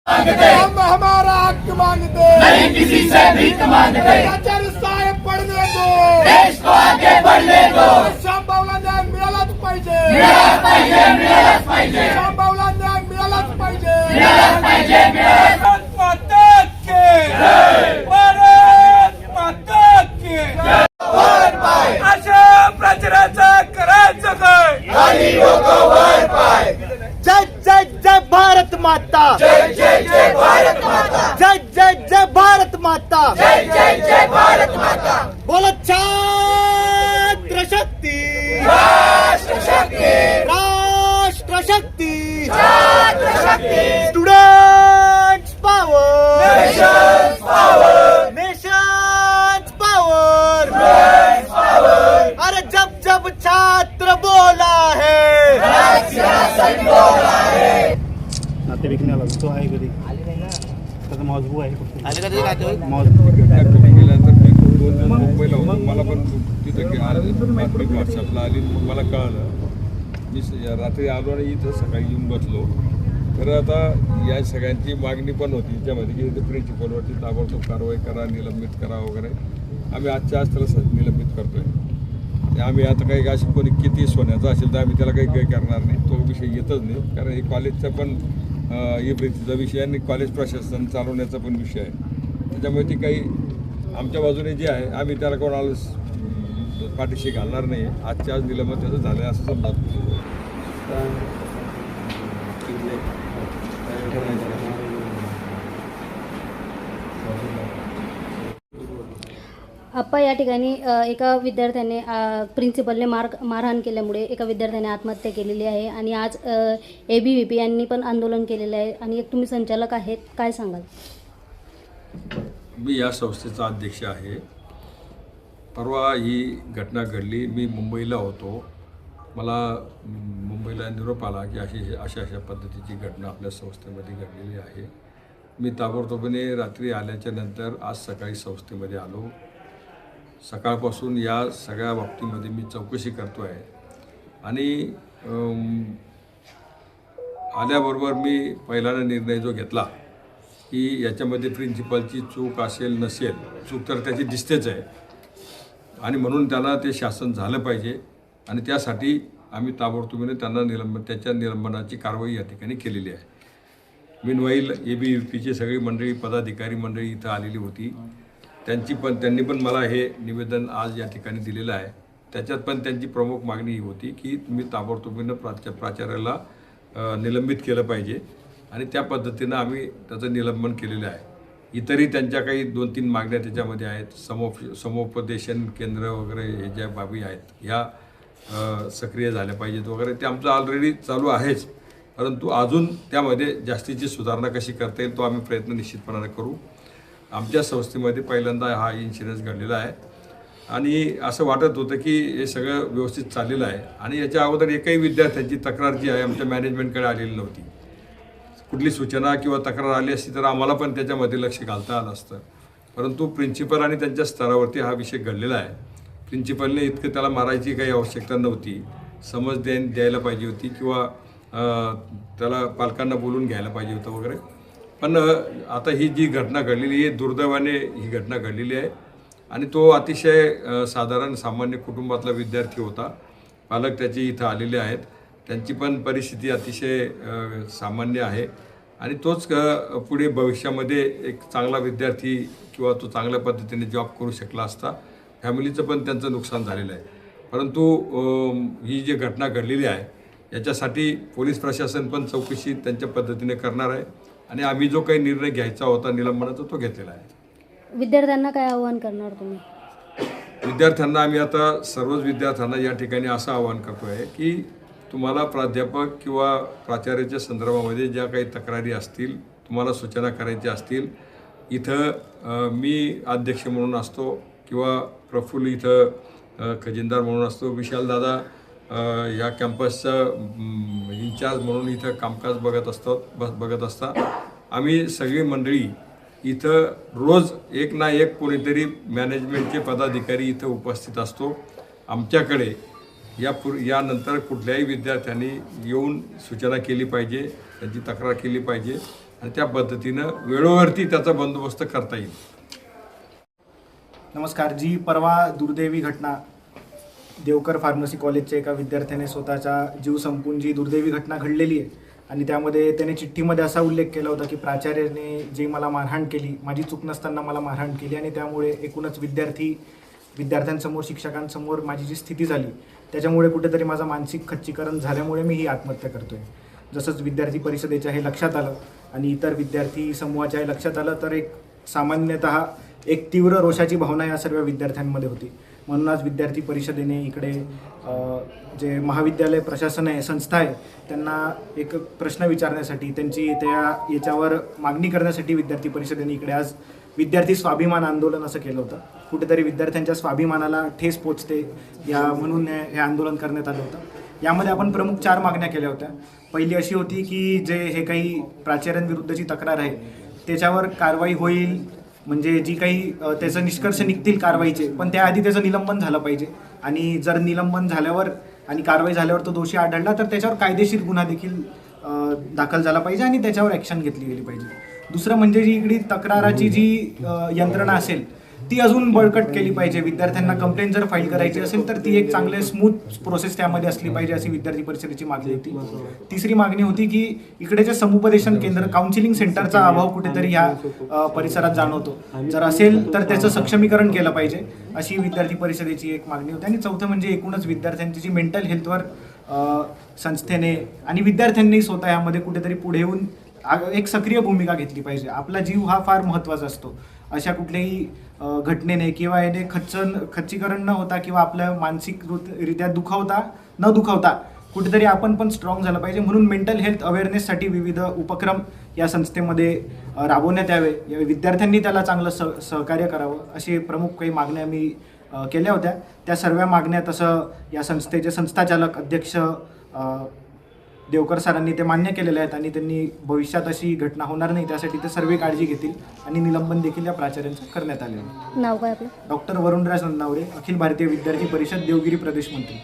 हम हमारा हक मांगते नहीं किसी से भीख मांगते। आचार्य साहेब पढ़ने दो, देश को आगे बढ़ने दो। शामबावला न्याय मिळालाच पाहिजे, मिळालंच पाहिजे, मिळालंच पाहिजे, शामबावला न्याय मिळालाच पाहिजे. मिळालंच पाहिजे, मिळालंच भारत माता की अशा प्रचाराचा करायचं काय? खाली डोकं वर पाय. जय जय जय भारत माता, जय जय जय भारत माता, जय जय जय भारत माता. जय जय जय भारत माता. बोला छात्र शक्ती, राष्ट्र शक्ती, राष्ट्र शक्ती, राष्ट्र शक्ती. Students power, Nation's power, nation's power. Nation's power. अरे जब जब छात्र बोला है, सियासत बोला है. नातेवाईक नाही आला तो आहे घरी त्याचा मॉजबू आहे फक्त घटना कधी गेल्यानंतर मी 2 दिवस मुंबईला होतो. मला पण तिथं बातमी व्हॉट्सअपला आली, मग मला कळलं. मी रात्री आलो आणि इथं सकाळी येऊन बसलो. तर आता या सगळ्यांची मागणी पण होती त्यामध्ये की ते प्रिन्सिपलवरती ताबडतोब कारवाई करा, निलंबित करा वगैरे. आम्ही आजच्या आज त्याला निलंबित करतोय. ते आम्ही आता काही अशी कोणी किती सोन्याचा असेल तर आम्ही त्याला काही करणार नाही, तो विषय येतच नाही. कारण हे कॉलेजचा पण इब्रितीचा विषय आणि कॉलेज प्रशासन चालवण्याचा पण विषय आहे. त्याच्यामुळे ती काही आमच्या बाजूने जे आहे आम्ही त्याला कोणाला पाठीशी घालणार नाही. आजच्या आज निलंबन त्याचं झालं आहे असं समजा. आप्पा या ठिकाणी एका विद्यार्थ्याने प्रिन्सिपलने मारहाण केल्यामुळे एका विद्यार्थ्याने आत्महत्या केलेली आहे आणि आज ABVP यांनी पण आंदोलन केलेलं आहे आणि एक तुम्ही संचालक आहेत, काय सांगाल? मी या संस्थेचा अध्यक्ष आहे. परवा ही घटना घडली. मी मुंबईला होतो. मला मुंबईला निरोप आला की अशा पद्धतीची घटना आपल्या संस्थेमध्ये घडलेली आहे. मी ताबडतोबीने रात्री आल्याच्या नंतर आज सकाळी संस्थेमध्ये आलो. सकाळपासून या सगळ्या बाबतीमध्ये मी चौकशी करतो आहे आणि आल्याबरोबर मी पहिल्यांदा निर्णय जो घेतला की याच्यामध्ये प्रिन्सिपलची चूक असेल नसेल, चूक तर त्याची दिसतेच आहे आणि म्हणून त्याला ते शासन झालं पाहिजे आणि त्यासाठी आम्ही ताबडतोबीने त्यांना त्याच्या निलंबनाची कारवाई या ठिकाणी केलेली आहे. मीनवाईल ABVPची सगळी मंडळी, पदाधिकारी मंडळी इथं आलेली होती. त्यांनी पण मला हे निवेदन आज या ठिकाणी दिलेलं आहे. त्याच्यात पण त्यांची प्रमुख मागणी ही होती की तुम्ही ताबडतोबीनं प्राचार्याला निलंबित केलं पाहिजे आणि त्या पद्धतीनं आम्ही त्याचं निलंबन केलेलं आहे. इतरही त्यांच्या काही 2-3 मागण्या त्याच्यामध्ये आहेत. समुपदेशन केंद्र वगैरे हे ज्या बाबी आहेत ह्या सक्रिय झाल्या पाहिजेत वगैरे, ते आमचं ऑलरेडी चालू आहेच. परंतु अजून त्यामध्ये जास्तीची सुधारणा कशी करता येईल तो आम्ही प्रयत्न निश्चितपणाने करू. आमच्या संस्थेमध्ये पहिल्यांदा हा इन्सिडन्स घडलेला आहे आणि असं वाटत होतं की हे सगळं व्यवस्थित चाललेलं आहे आणि याच्या अगोदर एकही विद्यार्थ्यांची तक्रार जी आहे आमच्या मॅनेजमेंटकडे आलेली नव्हती. कुठली सूचना किंवा तक्रार आली असती तर आम्हाला पण त्याच्यामध्ये लक्ष घालता आलं असतं. परंतु प्रिन्सिपल आणि त्यांच्या स्तरावरती हा विषय घडलेला आहे. प्रिन्सिपलने इतकं त्याला मारायची काही आवश्यकता नव्हती. समज द्यायला पाहिजे होती किंवा त्याला पालकांना बोलून घ्यायला पाहिजे होतं वगैरे. पण आता ही जी घटना घडलेली आहे, दुर्दैवाने ही घटना घडलेली आहे आणि तो अतिशय साधारण सामान्य कुटुंबातला विद्यार्थी होता. पालक त्याचे इथं आलेले आहेत. त्यांची पण परिस्थिती अतिशय सामान्य आहे आणि तोच पुढे भविष्यामध्ये एक चांगला विद्यार्थी किंवा तो चांगल्या पद्धतीने जॉब करू शकला असता. फॅमिलीचं पण त्यांचं नुकसान झालेलं आहे. परंतु ही जी घटना घडलेली आहे याच्यासाठी पोलीस प्रशासन पण चौकशी त्यांच्या पद्धतीने करणार आहे आणि आम्ही जो काही निर्णय घ्यायचा होता निलंबनाचा तो घेतलेला आहे. विद्यार्थ्यांना काय आव्हान करणार तुम्ही? विद्यार्थ्यांना आम्ही आता सर्वच विद्यार्थ्यांना या ठिकाणी असं आवाहन करतो आहे की तुम्हाला प्राध्यापक किंवा प्राचार्याच्या संदर्भामध्ये ज्या काही तक्रारी असतील, तुम्हाला सूचना करायच्या असतील, इथं मी अध्यक्ष म्हणून असतो किंवा प्रफुल्ल इथं खजिनदार म्हणून असतो, विशालदादा या कॅम्पसचा इन्चार्ज म्हणून इथं कामकाज बघत असता. आम्ही सगळी मंडळी इथं रोज एक ना एक कोणीतरी मॅनेजमेंटचे पदाधिकारी इथं उपस्थित असतो. आमच्याकडे यानंतर कुठल्याही विद्यार्थ्यांनी येऊन सूचना केली पाहिजे, त्यांची तक्रार केली पाहिजे आणि त्या पद्धतीनं वेळोवरती त्याचा बंदोबस्त करता येईल. नमस्कार. जी परवा दुर्दैवी घटना देवकर फार्मसी कॉलेजच्या एका विद्यार्थ्याने स्वतःचा जीव संपवून जी दुर्दैवी घटना घडलेली आहे आणि त्यामध्ये त्याने चिठ्ठीमध्ये असा उल्लेख केला होता की प्राचार्याने जी मला मारहाण केली, माझी चूक नसताना मला मारहाण केली आणि त्यामुळे एकूणच विद्यार्थ्यांसमोर शिक्षकांसमोर माझी जी स्थिती झाली त्याच्यामुळे कुठेतरी माझं मानसिक खच्चीकरण झाल्यामुळे मी ही आत्महत्या करतोय. जसंच विद्यार्थी परिषदेच्या हे लक्षात आलं आणि इतर विद्यार्थी समूहाच्या हे लक्षात आलं तर एक सामान्यतः एक तीव्र रोषाची भावना या सर्व विद्यार्थ्यांमध्ये होती. म्हणून आज विद्यार्थी परिषदेने इकडे जे महाविद्यालय प्रशासन आहे, संस्था आहे, त्यांना एक प्रश्न विचारण्यासाठी त्यांची याच्यावर मागणी करण्यासाठी विद्यार्थी परिषदेने इकडे आज विद्यार्थी स्वाभिमान आंदोलन असं केलं होतं. कुठेतरी विद्यार्थ्यांच्या स्वाभिमानाला ठेस पोचते या म्हणून हे आंदोलन करण्यात आलं होतं. यामध्ये आपण प्रमुख 4 मागण्या केल्या होत्या. पहिली अशी होती की जे हे काही प्राचार्यांविरुद्धची तक्रार आहे त्याच्यावर कारवाई होईल, म्हणजे जी काही त्याचं निष्कर्ष निघतील कारवाईचे, पण त्याआधी त्याचं निलंबन झालं पाहिजे आणि जर निलंबन झाल्यावर आणि कारवाई झाल्यावर तो दोषी आढळला तर त्याच्यावर कायदेशीर गुन्हा देखील दाखल झाला पाहिजे आणि त्याच्यावर ॲक्शन घेतली गेली पाहिजे. दुसरं म्हणजे जी इकडे तक्राराची जी यंत्रणा असेल ती अजून बळकट केली पाहिजे. विद्यार्थ्यांना कंप्लेंट जर फाईल करायची असेल तर ती एक चांगले स्मूथ प्रोसेस त्यामध्ये असली पाहिजे अशी विद्यार्थी परिषदेची मागणी होती. तिसरी मागणी होती की इकडेचे समुपदेशन केंद्र, काउन्सिलिंग सेंटरचा अभाव कुठेतरी ह्या परिसरात जाणवतो. जर असेल तर त्याचं सक्षमीकरण केलं पाहिजे अशी विद्यार्थी परिषदेची एक मागणी होती. आणि चौथं म्हणजे एकूणच विद्यार्थ्यांची जी मेंटल हेल्थवर संस्थेने आणि विद्यार्थ्यांनी स्वतः यामध्ये कुठेतरी पुढे येऊन एक सक्रिय भूमिका घेतली पाहिजे. आपला जीव हा फार महत्त्वाचा असतो. अशा कुठल्याही घटनेने किंवा याने खच्चीकरण न होता किंवा आपलं मानसिकरित्या न दुखावता कुठेतरी आपण पण स्ट्रॉंग झालं पाहिजे. म्हणून मेंटल हेल्थ अवेअरनेससाठी विविध उपक्रम या संस्थेमध्ये राबवण्यात यावे, विद्यार्थ्यांनी त्याला चांगलं सहकार्य करावं अशी प्रमुख काही मागण्या मी केल्या होत्या. त्या सर्व मागण्या तसं या संस्थेचे संस्थाचालक अध्यक्ष देवकर सरांनी ते मान्य केलेले आहेत आणि त्यांनी भविष्यात अशी घटना होणार नाही त्यासाठी ते सर्व काळजी घेतील आणि निलंबन देखील या प्राचार्यांचं करण्यात आले आहे. नाव काय आपलं? डॉक्टर वरुणराज नन्नावरे, अखिल भारतीय विद्यार्थी परिषद, देवगिरी प्रदेश मंत्री.